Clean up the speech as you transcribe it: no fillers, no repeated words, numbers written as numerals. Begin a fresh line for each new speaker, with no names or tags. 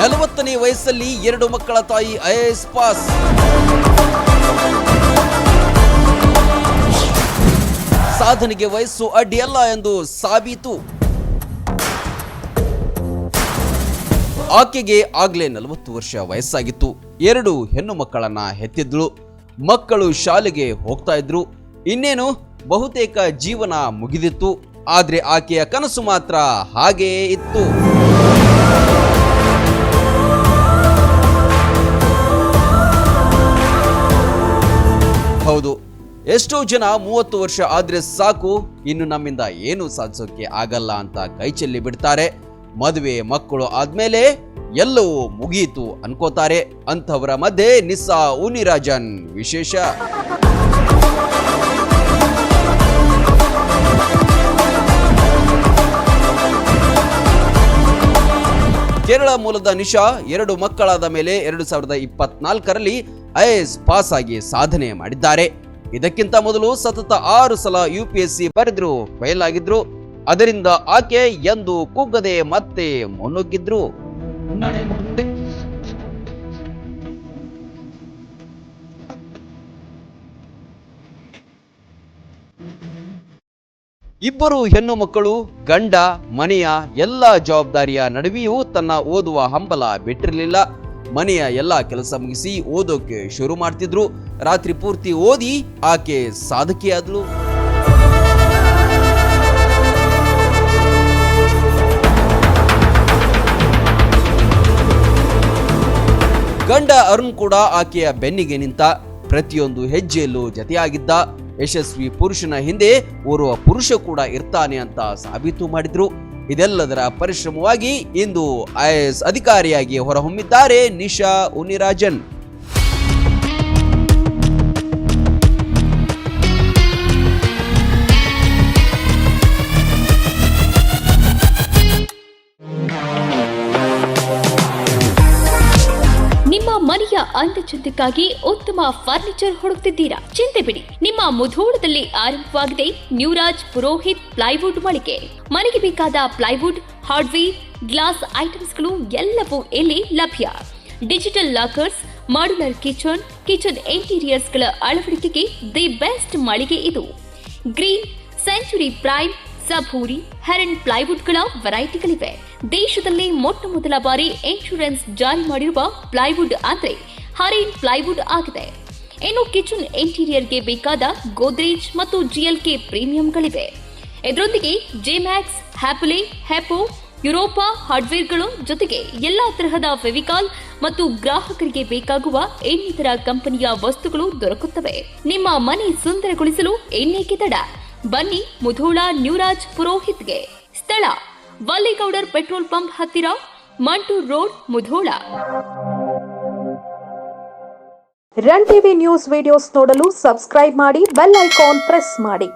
40ನೇ ವಯಸ್ಸಲ್ಲಿ 2 ಮಕ್ಕಳ ತಾಯಿ ಐಎಎಸ್ ಪಾಸ್. ಸಾಧನೆಗೆ ವಯಸ್ಸು ಅಡ್ಡಿಯಲ್ಲ ಎಂದು ಸಾಬೀತು. ಆಕೆಗೆ ಆಗ್ಲೇ 40 ವರ್ಷ ವಯಸ್ಸಾಗಿತ್ತು. 2 ಹೆಣ್ಣು ಮಕ್ಕಳನ್ನ ಹೆತ್ತಿದ್ಳು. ಮಕ್ಕಳು ಶಾಲೆಗೆ ಹೋಗ್ತಾ ಇದ್ರು. ಇನ್ನೇನು ಬಹುತೇಕ ಜೀವನ ಮುಗಿದಿತ್ತು. ಆದ್ರೆ ಆಕೆಯ ಕನಸು ಮಾತ್ರ ಹಾಗೆಯೇ ಇತ್ತು. ಹೌದು, ಎಷ್ಟೋ ಜನ 30 ವರ್ಷ ಆದ್ರೆ ಸಾಕು, ಇನ್ನು ನಮ್ಮಿಂದ ಏನು ಸಾಧಿಸೋಕೆ ಆಗಲ್ಲ ಅಂತ ಕೈಚೆಲ್ಲಿ ಬಿಡ್ತಾರೆ. ಮದುವೆ ಮಕ್ಕಳು ಆದ್ಮೇಲೆ ಎಲ್ಲವೂ ಮುಗಿಯಿತು ಅನ್ಕೋತಾರೆ. ಅಂಥವರ ಮಧ್ಯೆ ನಿಸ್ಸಾ ಉನಿರಾಜನ್ ವಿಶೇಷ. ಕೇರಳ ಮೂಲದ ನಿಶಾ 2 ಮಕ್ಕಳಾದ ಮೇಲೆ 2024ರಲ್ಲಿ ಐಎಎಸ್ ಪಾಸ್ ಆಗಿ ಸಾಧನೆ ಮಾಡಿದ್ದಾರೆ. ಇದಕ್ಕಿಂತ ಮೊದಲು ಸತತ 6 ಸಲ UPSC ಬರೆದ್ರು, ಫೇಲ್ ಆಗಿದ್ರು. ಅದರಿಂದ ಆಕೆ ಎಂದು ಕುಗ್ಗದೆ ಮತ್ತೆ ಮುನ್ನುಗ್ಗಿದ್ರು. ಇಬ್ಬರು ಹೆಣ್ಣು ಮಕ್ಕಳು, ಗಂಡ, ಮನೆಯ ಎಲ್ಲ ಜವಾಬ್ದಾರಿಯ ನಡುವೆಯೂ ತನ್ನ ಓದುವ ಹಂಬಲ ಬಿಟ್ಟಿರಲಿಲ್ಲ. ಮನೆಯ ಎಲ್ಲ ಕೆಲಸ ಮುಗಿಸಿ ಓದೋಕೆ ಶುರು ಮಾಡ್ತಿದ್ರು. ರಾತ್ರಿ ಪೂರ್ತಿ ಓದಿ ಆಕೆ ಸಾಧಕಿಯಾದ್ಲು. ಗಂಡ ಅರುಣ್ ಕೂಡ ಆಕೆಯ ಬೆನ್ನಿಗೆ ನಿಂತ. ಪ್ರತಿಯೊಂದು ಹೆಜ್ಜೆಯಲ್ಲೂ ಜತೆಯಾಗಿದ್ದ. ಯಶಸ್ವಿ ಪುರುಷನ ಹಿಂದೆ ಓರ್ವ ಪುರುಷ ಕೂಡ ಇರ್ತಾನೆ ಅಂತ ಸಾಬೀತು ಮಾಡಿದ್ರು. ಇದೆಲ್ಲದರ ಪರಿಶ್ರಮವಾಗಿ ಇಂದು ಐಎಎಸ್ ಅಧಿಕಾರಿಯಾಗಿ ಹೊರಹೊಮ್ಮಿದ್ದಾರೆ ನಿಶಾ ಉನಿರಾಜನ್.
ಮನೆಯ ಅಂದಚಂದಕ್ಕಾಗಿ ಉತ್ತಮ ಫರ್ನಿಚರ್ ಹುಡುಕ್ತಿದ್ದೀರಾ? ಚಿಂತೆ ಬಿಡಿ, ನಿಮ್ಮ ಮುಧೋಳದಲ್ಲಿ ಆರಂಭವಾಗಿದೆ ನ್ಯೂರಾಜ್ ಪುರೋಹಿತ್ ಪ್ಲೈವುಡ್ ಮಳಿಗೆ. ಮನೆಗೆ ಬೇಕಾದ ಪ್ಲೈವುಡ್, ಹಾರ್ಡ್ವೇರ್, ಗ್ಲಾಸ್ ಐಟಮ್ಸ್ಗಳು ಎಲ್ಲವೂ ಇಲ್ಲಿ ಲಭ್ಯ. ಡಿಜಿಟಲ್ ಲಾಕರ್ಸ್, ಮಾಡ್ಯುಲರ್ ಕಿಚನ್ ಇಂಟೀರಿಯರ್ಸ್ಗಳ ಅಳವಡಿಕೆಗೆ ದಿ ಬೆಸ್ಟ್ ಮಳಿಗೆ ಇದು. Green, Century Prime, Saburi, Heron ಪ್ಲೈವುಡ್ಗಳ ವೆರೈಟಿಗಳಿವೆ. ದೇಶದಲ್ಲಿ ಮೊಟ್ಟ ಮೊದಲ ಬಾರಿ ಇನ್ಶೂರೆನ್ಸ್ ಜಾರಿ ಮಾಡಿರುವ ಪ್ಲೈವುಡ್ ಅಂದ್ರೆ ಹರೇನ್ ಪ್ಲೈವುಡ್ ಆಗಿದೆ. ಇನ್ನು ಕಿಚನ್ ಇಂಟೀರಿಯರ್ಗೆ ಬೇಕಾದ ಗೋದ್ರೇಜ್ ಮತ್ತು GLK ಪ್ರೀಮಿಯಂಗಳಿವೆ. ಇದರೊಂದಿಗೆ ಜೆಮ್ಯಾಕ್ಸ್, ಹ್ಯಾಪುಲೆ, ಹೆಪೋ, ಯುರೋಪಾ ಹಾರ್ಡ್ವೇರ್ಗಳು ಜೊತೆಗೆ ಎಲ್ಲಾ ತರಹದ ಫೆವಿಕಾಲ್ ಮತ್ತು ಗ್ರಾಹಕರಿಗೆ ಬೇಕಾಗುವ ಇನ್ನಿತರ ಕಂಪನಿಯ ವಸ್ತುಗಳು ದೊರಕುತ್ತವೆ. ನಿಮ್ಮ ಮನೆ ಸುಂದರಗೊಳಿಸಲು ಇನ್ನೇಕೆ ತಡ? ಬನ್ನಿ ಮುಧೋಳ ನ್ಯೂರಾಜ್ ಪುರೋಹಿತ್ಗೆ. ಸ್ಥಳ ವಲ್ಲಿಗೌಡರ್ ಪೆಟ್ರೋಲ್ ಪಂಪ್ ಹತ್ತಿರ, Mantur road, Mudhol.
Run TV news videos ನೋಡಲು ಸಬ್ಸ್ಕ್ರೈಬ್ ಮಾಡಿ, ಬೆಲ್ ಐಕಾನ್ ಪ್ರೆಸ್ ಮಾಡಿ.